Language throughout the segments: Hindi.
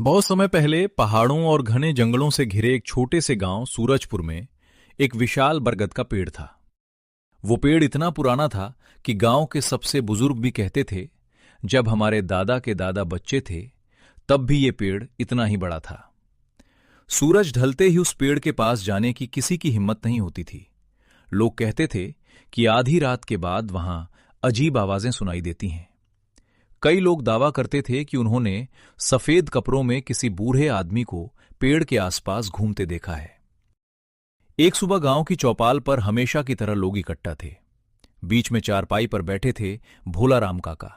बहुत समय पहले पहाड़ों और घने जंगलों से घिरे एक छोटे से गांव सूरजपुर में एक विशाल बरगद का पेड़ था। वो पेड़ इतना पुराना था कि गांव के सबसे बुजुर्ग भी कहते थे, जब हमारे दादा के दादा बच्चे थे तब भी ये पेड़ इतना ही बड़ा था। सूरज ढलते ही उस पेड़ के पास जाने की किसी की हिम्मत नहीं होती थी। लोग कहते थे कि आधी रात के बाद वहां अजीब आवाजें सुनाई देती हैं। कई लोग दावा करते थे कि उन्होंने सफेद कपड़ों में किसी बूढ़े आदमी को पेड़ के आसपास घूमते देखा है। एक सुबह गांव की चौपाल पर हमेशा की तरह लोग इकट्ठा थे। बीच में चारपाई पर बैठे थे भोला राम काका।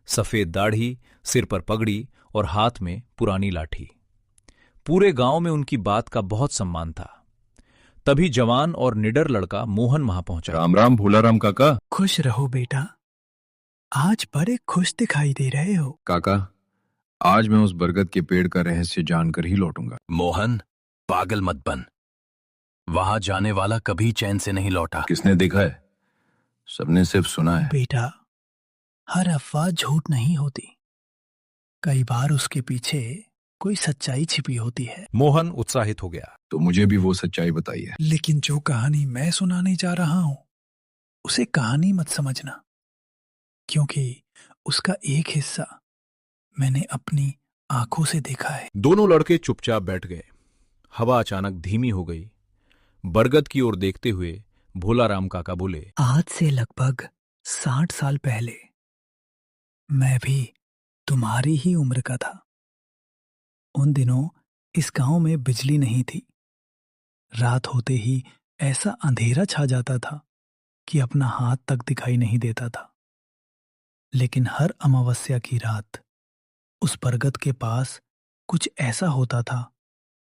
सफेद दाढ़ी, सिर पर पगड़ी और हाथ में पुरानी लाठी। पूरे गांव में उनकी बात का बहुत सम्मान था। तभी जवान और निडर लड़का मोहन वहां पहुंचा। राम राम भोला राम काका। खुश रहो बेटा, आज बड़े खुश दिखाई दे रहे हो। काका, आज मैं उस बरगद के पेड़ का रहस्य जानकर ही लौटूंगा। मोहन, पागल मत बन। वहां जाने वाला कभी चैन से नहीं लौटा। किसने देखा है? सबने सिर्फ सुना है। बेटा, हर अफवाह झूठ नहीं होती। कई बार उसके पीछे कोई सच्चाई छिपी होती है। मोहन उत्साहित हो गया। तो मुझे भी वो सच्चाई बताइए। लेकिन जो कहानी मैं सुनाने जा रहा हूं उसे कहानी मत समझना, क्योंकि उसका एक हिस्सा मैंने अपनी आंखों से देखा है। दोनों लड़के चुपचाप बैठ गए। हवा अचानक धीमी हो गई। बरगद की ओर देखते हुए भोला राम काका बोले, आज से लगभग 60 साल पहले मैं भी तुम्हारी ही उम्र का था। उन दिनों इस गांव में बिजली नहीं थी। रात होते ही ऐसा अंधेरा छा जाता था कि अपना हाथ तक दिखाई नहीं देता था। लेकिन हर अमावस्या की रात उस बरगद के पास कुछ ऐसा होता था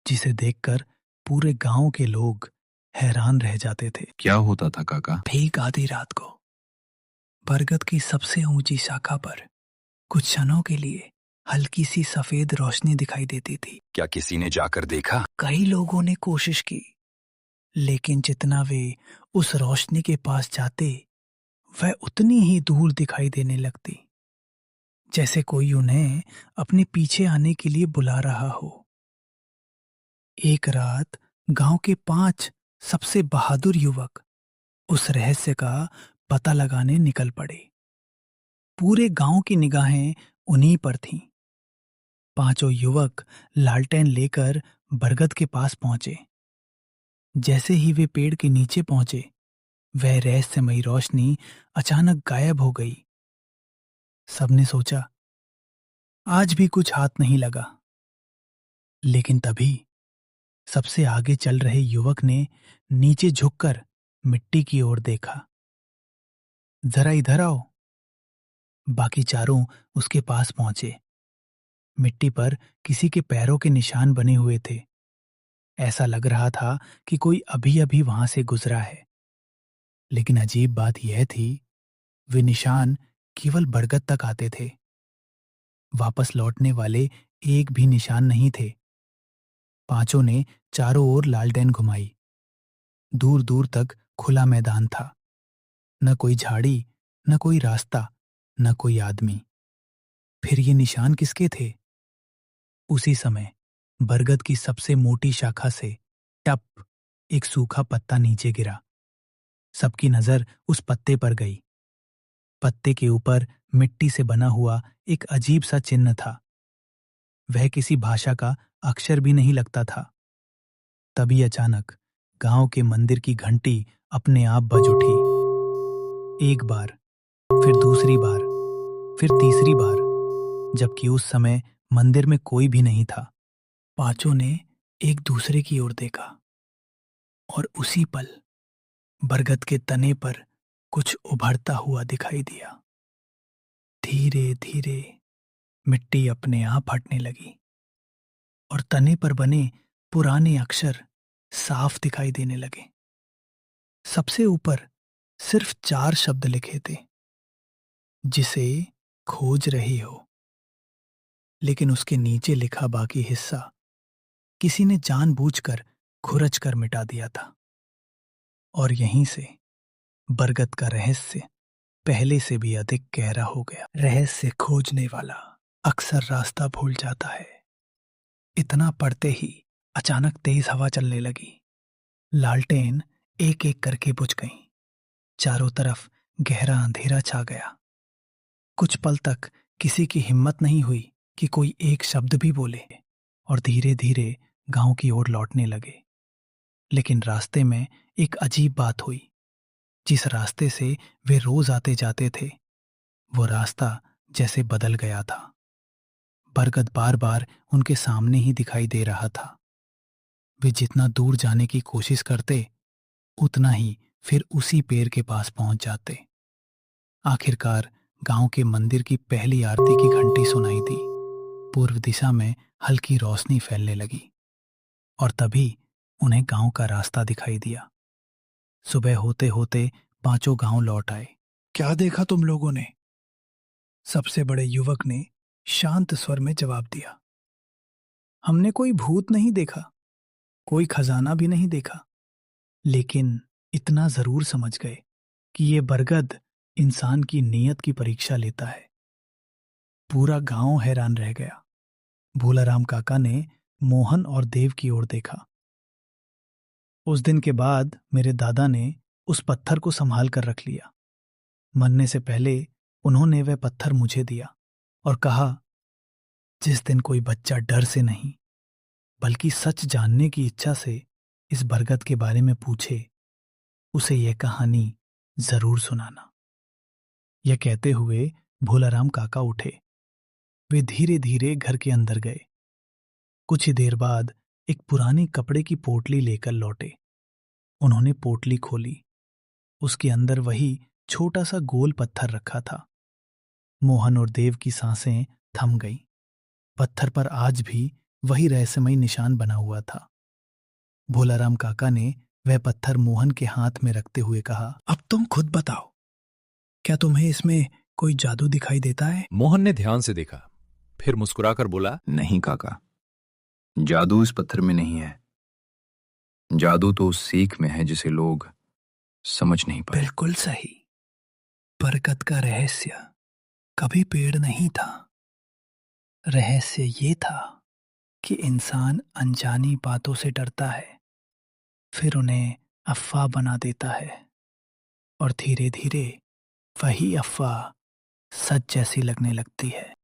जिसे देखकर पूरे गांव के लोग हैरान रह जाते थे। क्या होता था काका? ठीक आधी रात को बरगद की सबसे ऊंची शाखा पर कुछ क्षणों के लिए हल्की सी सफेद रोशनी दिखाई देती थी। क्या किसी ने जाकर देखा? कई लोगों ने कोशिश की, लेकिन जितना वे उस रोशनी के पास जाते वह उतनी ही दूर दिखाई देने लगती, जैसे कोई उन्हें अपने पीछे आने के लिए बुला रहा हो। एक रात गांव के 5 सबसे बहादुर युवक उस रहस्य का पता लगाने निकल पड़े। पूरे गांव की निगाहें उन्हीं पर थीं। 5 युवक लालटेन लेकर बरगद के पास पहुंचे। जैसे ही वे पेड़ के नीचे पहुंचे, वह रहस्यमयी रोशनी अचानक गायब हो गई। सबने सोचा आज भी कुछ हाथ नहीं लगा। लेकिन तभी सबसे आगे चल रहे युवक ने नीचे झुककर मिट्टी की ओर देखा। जरा इधर आओ। बाकी चारों उसके पास पहुंचे। मिट्टी पर किसी के पैरों के निशान बने हुए थे। ऐसा लग रहा था कि कोई अभी अभी वहां से गुजरा है। लेकिन अजीब बात यह थी, वे निशान केवल बरगद तक आते थे। वापस लौटने वाले एक भी निशान नहीं थे। 5 ने चारों ओर लालटेन घुमाई। दूर दूर तक खुला मैदान था। न कोई झाड़ी, न कोई रास्ता, न कोई आदमी। फिर ये निशान किसके थे? उसी समय बरगद की सबसे मोटी शाखा से टप एक सूखा पत्ता नीचे गिरा। सबकी नजर उस पत्ते पर गई। पत्ते के ऊपर मिट्टी से बना हुआ एक अजीब सा चिन्ह था। वह किसी भाषा का अक्षर भी नहीं लगता था। तभी अचानक गांव के मंदिर की घंटी अपने आप बज उठी। एक बार, फिर दूसरी बार, फिर तीसरी बार, जबकि उस समय मंदिर में कोई भी नहीं था। 5 ने एक दूसरे की ओर देखा और उसी पल बरगद के तने पर कुछ उभरता हुआ दिखाई दिया। धीरे धीरे मिट्टी अपने आप हटने लगी और तने पर बने पुराने अक्षर साफ दिखाई देने लगे। सबसे ऊपर सिर्फ 4 शब्द लिखे थे, जिसे खोज रही हो। लेकिन उसके नीचे लिखा बाकी हिस्सा किसी ने जानबूझकर खुरच कर मिटा दिया था। और यहीं से बरगद का रहस्य पहले से भी अधिक गहरा हो गया। रहस्य खोजने वाला अक्सर रास्ता भूल जाता है, इतना पढ़ते ही अचानक तेज हवा चलने लगी। लालटेन एक एक करके बुझ गईं। चारों तरफ गहरा अंधेरा छा गया। कुछ पल तक किसी की हिम्मत नहीं हुई कि कोई एक शब्द भी बोले, और धीरे धीरे गांव की ओर लौटने लगे। लेकिन रास्ते में एक अजीब बात हुई। जिस रास्ते से वे रोज आते जाते थे, वो रास्ता जैसे बदल गया था। बरगद बार बार उनके सामने ही दिखाई दे रहा था। वे जितना दूर जाने की कोशिश करते, उतना ही फिर उसी पेड़ के पास पहुंच जाते। आखिरकार गांव के मंदिर की पहली आरती की घंटी सुनाई दी। पूर्व दिशा में हल्की रोशनी फैलने लगी, और तभी उन्हें गांव का रास्ता दिखाई दिया। सुबह होते होते पांचों गांव लौट आए। क्या देखा तुम लोगों ने? सबसे बड़े युवक ने शांत स्वर में जवाब दिया। हमने कोई भूत नहीं देखा, कोई खजाना भी नहीं देखा, लेकिन इतना जरूर समझ गए कि ये बरगद इंसान की नीयत की परीक्षा लेता है। पूरा गांव हैरान रह गया। भोलाराम काका ने मोहन और देव की ओर देखा। उस दिन के बाद मेरे दादा ने उस पत्थर को संभाल कर रख लिया। मरने से पहले उन्होंने वह पत्थर मुझे दिया और कहा, जिस दिन कोई बच्चा डर से नहीं बल्कि सच जानने की इच्छा से इस बरगद के बारे में पूछे, उसे यह कहानी जरूर सुनाना। यह कहते हुए भोलाराम काका उठे। वे धीरे धीरे घर के अंदर गए। कुछ ही देर बाद एक पुरानी कपड़े की पोटली लेकर लौटे। उन्होंने पोटली खोली। उसके अंदर वही छोटा सा गोल पत्थर रखा था। मोहन और देव की सांसें थम गईं। पत्थर पर आज भी वही रहस्यमयी निशान बना हुआ था। भोलाराम काका ने वह पत्थर मोहन के हाथ में रखते हुए कहा, अब तुम खुद बताओ, क्या तुम्हें इसमें कोई जादू दिखाई देता है? मोहन ने ध्यान से देखा, फिर मुस्कुराकर बोला, नहीं काका, जादू इस पत्थर में नहीं है। जादू तो उस सीख में है जिसे लोग समझ नहीं पाए। बिल्कुल सही। बरगद का रहस्य कभी पेड़ नहीं था। रहस्य ये था कि इंसान अनजानी बातों से डरता है, फिर उन्हें अफवाह बना देता है, और धीरे धीरे वही अफवाह सच जैसी लगने लगती है।